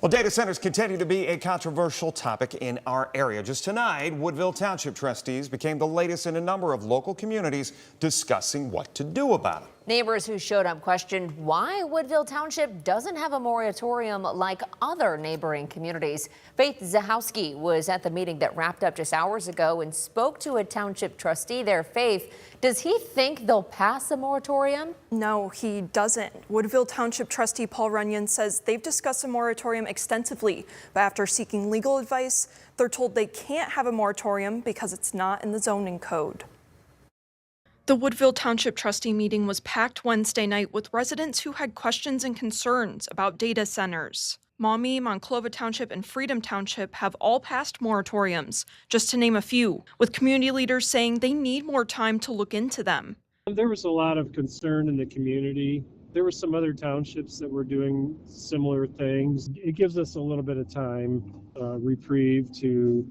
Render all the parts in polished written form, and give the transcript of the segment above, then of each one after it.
Well, data centers continue to be a controversial topic in our area. Just tonight, Woodville Township trustees became the latest in a number of local communities discussing what to do about it. Neighbors who showed up questioned why Woodville Township doesn't have a moratorium like other neighboring communities. Faith Zahowski was at the meeting that wrapped up just hours ago and spoke to a township trustee there. Faith, does he think they'll pass a moratorium? No, he doesn't. Woodville Township trustee Paul Runyon says they've discussed a moratorium extensively, but after seeking legal advice, they're told they can't have a moratorium because it's not in the zoning code. The Woodville Township trustee meeting was packed Wednesday night with residents who had questions and concerns about data centers. Maumee, Monclova Township, and Freedom Township have all passed moratoriums, just to name a few, with community leaders saying they need more time to look into them. There was a lot of concern in the community. There were some other townships that were doing similar things. It gives us a little bit of time, reprieve to,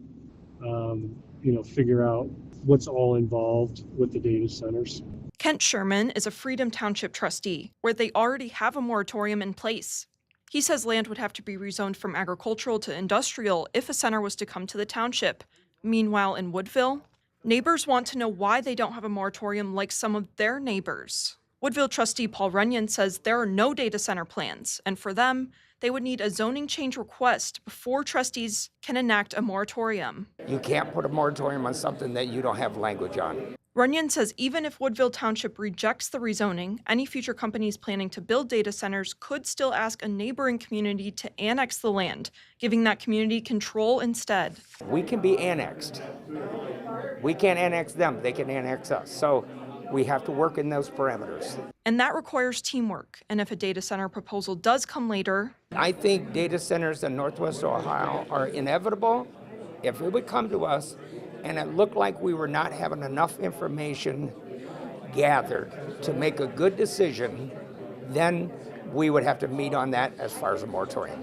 figure out what's all involved with the data centers. Kent Sherman is a Freedom Township trustee, where they already have a moratorium in place. He says land would have to be rezoned from agricultural to industrial if a center was to come to the township. Meanwhile, in Woodville, neighbors want to know why they don't have a moratorium like some of their neighbors. Woodville trustee Paul Runyon says there are no data center plans, and for them, they would need a zoning change request before trustees can enact a moratorium. You can't put a moratorium on something that you don't have language on. Runyon says even if Woodville Township rejects the rezoning, any future companies planning to build data centers could still ask a neighboring community to annex the land, giving that community control instead. We can be annexed. We can't annex them, they can annex us. So we have to work in those parameters. And that requires teamwork. And if a data center proposal does come later, I think data centers in Northwest Ohio are inevitable. If it would come to us and it looked like we were not having enough information gathered to make a good decision, then we would have to meet on that as far as a moratorium.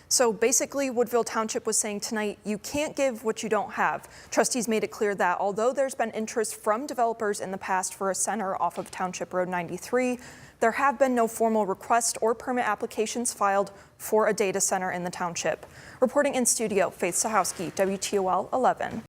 So basically, Woodville Township was saying tonight, you can't give what you don't have. Trustees made it clear that although there's been interest from developers in the past for a center off of Township Road 93, there have been no formal request or permit applications filed for a data center in the township. Reporting in studio, Faith Zahowski, WTOL 11.